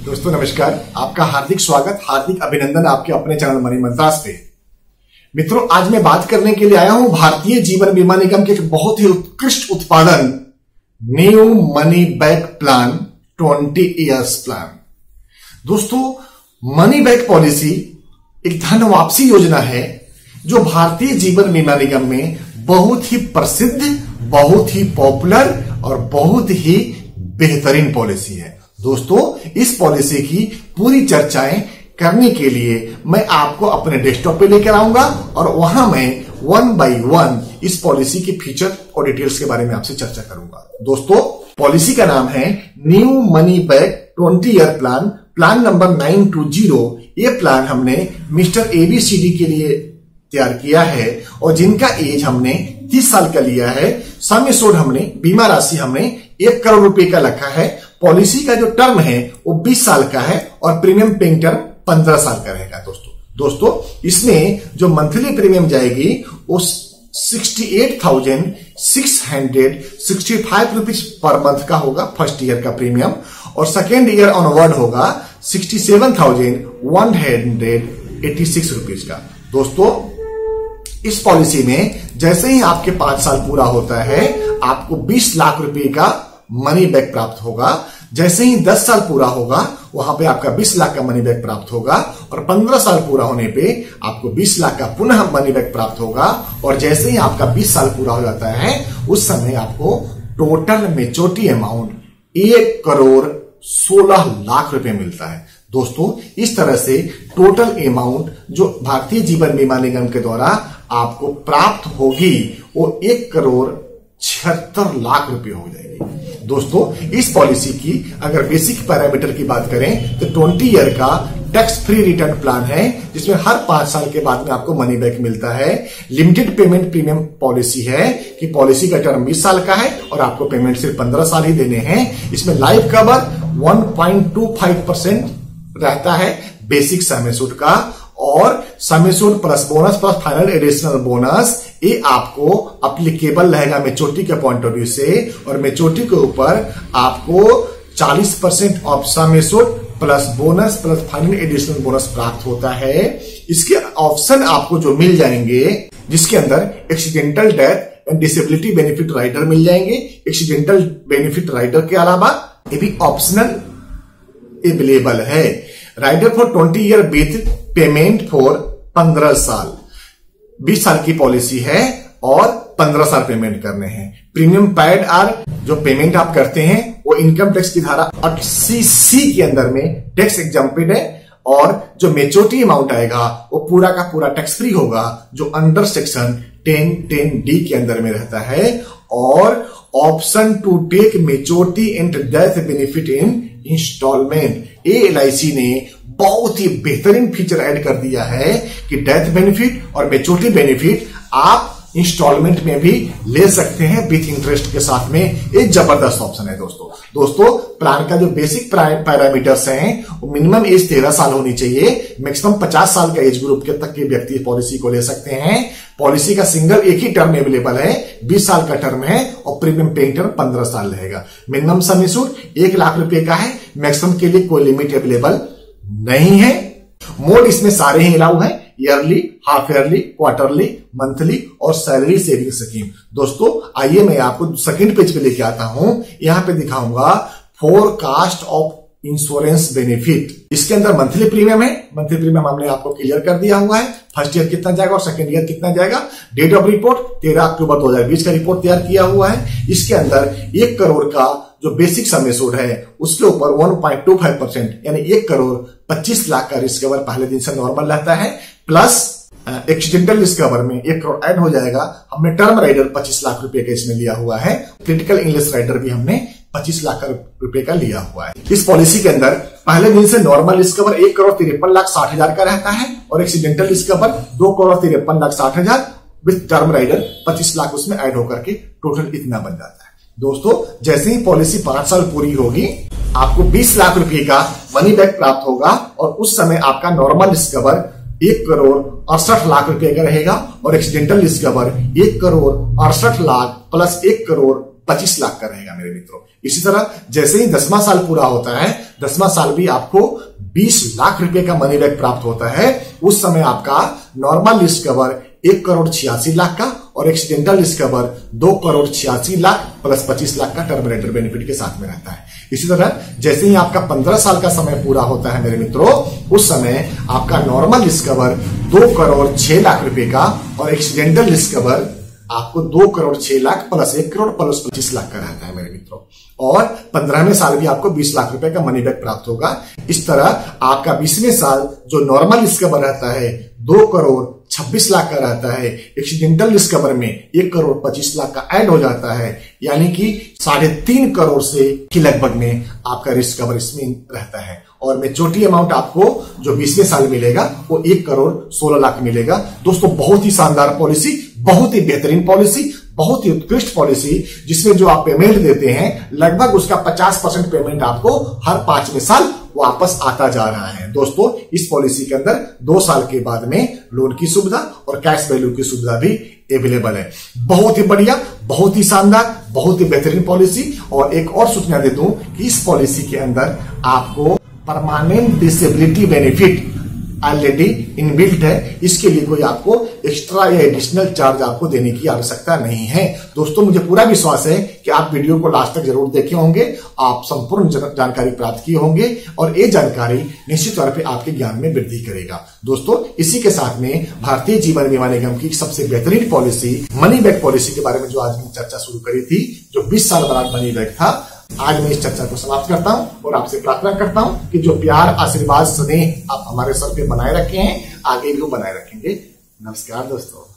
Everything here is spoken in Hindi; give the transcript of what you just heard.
दोस्तों नमस्कार, आपका हार्दिक स्वागत, हार्दिक अभिनंदन आपके अपने चैनल मनी मंत्रास पे। मित्रों, आज मैं बात करने के लिए आया हूं भारतीय जीवन बीमा निगम के एक बहुत ही उत्कृष्ट उत्पादन new money back plan 20 years plan. दोस्तों, मनी बैक पॉलिसी एक धन वापसी योजना है जो भारतीय जीवन बीमा निगम में बहुत ही प्रसिद्ध, बहुत ही पॉपुलर और बहुत ही बेहतरीन पॉलिसी है। दोस्तों, इस पॉलिसी की पूरी चर्चाएं करने के लिए मैं आपको अपने डेस्कटॉप पे लेकर आऊंगा और वहां मैं 1 by 1 इस पॉलिसी के फीचर और डिटेल्स के बारे में आपसे चर्चा करूंगा। दोस्तों, पॉलिसी का नाम है new money back 20 year plan, plan number 920। ये प्लान हमने मिस्टर ABCD के लिए तैयार किया है और जिनका एज हमने 30 साल का लिया है। सम एश्योर्ड हमने, बीमा राशि हमने 1 करोड़ रुपए का रखा है। पॉलिसी का जो टर्म है वो 20 साल का है और प्रीमियम पेइंग टर्म 15 साल का रहेगा। दोस्तों इसमें जो मंथली प्रीमियम जाएगी वो 68,665 रुपीज पर मंथ का होगा फर्स्ट ईयर का प्रीमियम, और सेकेंड ईयर ऑनवर्ड होगा 67,186 रुपीज का। दोस्तों, इस पॉलिसी में जैसे ही आपके 5 साल पूरा होता है आपको 20 लाख रुपए का मनी बैक प्राप्त होगा। जैसे ही 10 साल पूरा होगा वहां पे आपका 20 लाख का मनी बैक प्राप्त होगा और 15 साल पूरा होने पे आपको 20 लाख का पुनः मनी बैक प्राप्त होगा। और जैसे ही आपका 20 साल पूरा हो जाता है उस समय आपको total maturity amount 1 crore 16 lakh रुपए मिलता है। दोस्तों, इस तरह से टोटल अमाउंट जो भारतीय जीवन बीमा निगम के द्वारा आपको प्राप्त होगी वो 1 करोड़ 76 लाख रुपए हो जाएगी। दोस्तों, इस पॉलिसी की अगर बेसिक पैरामीटर की बात करें तो 20 ईयर का टैक्स फ्री रिटर्न प्लान है जिसमें हर 5 साल के बाद में आपको मनी बैक मिलता है। लिमिटेड पेमेंट प्रीमियम पॉलिसी है कि पॉलिसी का टर्म 20 साल का है और आपको पेमेंट सिर्फ 15 साल ही देने हैं। इसमें लाइफ कवर 1.25% रहता है बेसिक सम एश्योर्ड का, और sum assured plus bonus plus final additional bonus ये आपको अप्लीकेबल रहेगा मेच्योरिटी के पॉइंट ऑफ व्यू से, और मेच्योरिटी के ऊपर आपको 40% of sum assured plus bonus plus final additional bonus प्राप्त होता है। इसके ऑप्शन आपको जो मिल जाएंगे जिसके अंदर accidental death and disability benefit rider मिल जाएंगे। एक्सीडेंटल बेनिफिट राइडर के अलावा ये भी ऑप्शनल अवेलेबल है। Rider for 20 year with payment for 15 साल, 20 साल की पॉलिसी है और 15 साल पेमेंट करने हैं। प्रीमियम पेड आर, जो पेमेंट आप करते हैं वो इनकम टैक्स की धारा 80C के अंदर में टैक्स एग्जम्प्टेड है, और जो मेच्योरिटी अमाउंट आएगा वो पूरा का पूरा टैक्स फ्री होगा जो अंडर सेक्शन 10(10)D के अंदर में रहता है। और option to take maturity and death benefit in instalment, LIC ने बहुत ही बेहतरीन फीचर ऐड कर दिया है कि डेथ बेनिफिट और मेच्योरिटी बेनिफिट आप इंस्टॉलमेंट में भी ले सकते हैं विथ इंटरेस्ट के साथ में। एक जबरदस्त ऑप्शन है दोस्तों, प्लान का जो बेसिक पैरामीटर्स हैं वो मिनिमम एज 13 साल होनी चाहिए, मैक्सिमम 50 साल का एज ग्रुप के तक के व्यक्ति पॉलिसी को ले सकते हैं। पॉलिसी का सिंगल एक ही टर्म अवेलेबल है, 20 साल का टर्म है और प्रीमियम पेइंग टर्म 15 साल रहेगा। मिनिमम सम एश्योर्ड 1 लाख रुपए का है, मैक्सिमम के लिए कोई लिमिट अवेलेबल नहीं है। मोड इसमें सारे ही अलाउ है, yearly, half yearly, quarterly, monthly और सैलरी सेविंग स्कीम। दोस्तों, आइए मैं आपको सेकंड पेज पे लेके आता हूं। यहां पे दिखाऊंगा फोरकास्ट ऑफ इंश्योरेंस बेनिफिट। इसके अंदर मंथली प्रीमियम है, मंथली प्रीमियम हमने आपको क्लियर कर दिया हुआ है। फर्स्ट ईयर कितना जाएगा और सेकंड ईयर कितना जाएगा। डेट ऑफ रिपोर्ट 13 अक्टूबर 2020 का रिपोर्ट तैयार किया हुआ है। इसके अंदर 1 करोड़ का जो बेसिक सम एश्योर्ड है उसके ऊपर 1.25% यानी 1 करोड़ 25 लाख का रिस्क कवर पहले दिन से नॉर्मल रहता है, प्लस एक्सीडेंटल रिस्क कवर में 1 करोड़ ऐड हो जाएगा। हमने टर्म राइडर 25 लाख रुपए का इसमें लिया हुआ है, क्रिटिकल इलनेस राइडर भी हमने 25 लाख रुपए का लिया हुआ है। इस पॉलिसी के अंदर पहले दिन से normal risk cover 1 crore 53 lakh 60 हजार का रहता है और accidental risk cover 2 crore 53 lakh 60 हजार विथ टर्म राइडर 25 लाख उसमें ऐड होकर के टोटल इतना बन जाता है। दोस्तों, जैसे ही पॉलिसी 5 साल पूरी होगी आपको 20 लाख रुपए का मनी बैक प्राप्त होगा और उस समय आपका normal risk cover 1 crore 68 lakh रुपए का रहेगा और accidental risk cover 1 crore 68 lakh plus 1 crore 25 lakh का रहेगा मेरे मित्रों। इसी तरह जैसे ही 10वां साल पूरा होता है, 10वां साल भी आपको 20 लाख रुपए का मनी बैक प्राप्त होता है। उस समय आपका नॉर्मल लिस्ट कवर 1,86,00,000 का और accidental list cover 2,86,00,000 plus 25 lakh का टर्मिनेटर बेनिफिट के साथ में रहता है। इसी तरह जैसे ही आपका 15 साल का समय पूरा होता है मेरे मित्रों, उस समय आपका नॉर्मल लिस्ट कवर 2,06,00,000 रुपए का और एक्सीडेंटल लिस्ट कवर आपको 2,06,00,000 प्लस 1 करोड़ प्लस 25 लाख का रहता है मेरे मित्रों। और 15वें साल भी आपको 20 लाख रुपए का मनी बैक प्राप्त होगा। इस तरह आपका 20वें साल जो नॉर्मल लिस्ट कवर रहता है 2,26,00,000 का रहता है, एक्सीडेंटल लिस्ट कवर में 1,25,00,000 का ऐड हो जाता है, यानी कि 3.5 करोड़ से की लगभग में आपका रिस्क कवर इसमें रहता है। और मेच्योरिटी अमाउंट आपको जो 20वें साल मिलेगा वो 1,16,00,000 मिलेगा। दोस्तों बहुत ही शानदार पॉलिसी, बहुत ही बेहतरीन पॉलिसी, बहुत ही उत्कृष्ट पॉलिसी, जिसमें जो आप पेमेंट देते हैं लगभग उसका 50% पेमेंट आपको हर 5वें साल वापस आता जा रहा है। दोस्तों इस पॉलिसी के अंदर 2 साल के बाद में लोन की सुविधा और कैश वैल्यू की सुविधा भी अवेलेबल है। बहुत ही बढ़िया, बहुत ही शानदार, बहुत ही बेहतरीन पॉलिसी। और एक और सूचना दे दूं कि इस पॉलिसी के अंदर आपको permanent disability benefit already inbuilt है। इसके लिए कोई आपको एक्स्ट्रा या एडिशनल चार्ज आपको देने की आवश्यकता नहीं है। दोस्तों मुझे पूरा विश्वास है कि आप वीडियो को लास्ट तक जरूर देखे होंगे, आप संपूर्ण जानकारी प्राप्त किए होंगे और ये जानकारी निश्चित तौर पे आपके ज्ञान में वृद्धि करेगा। दोस्तों इसी के साथ में भारतीय जीवन बीमा निगम की सबसे बेहतरीन पॉलिसी मनी बैक पॉलिसी के बारे में जो आज मैंने चर्चा शुरू करी थी, जो 20 साल बाद मनी बैक था, आज मैं इस चर्चा को समाप्त करता हूं और आपसे प्रार्थना करता हूं कि जो प्यार, आशीर्वाद, स्नेह आप हमारे सर पे बनाए रखे हैं, आगे भी वो बनाए रखेंगे। नमस्कार दोस्तों।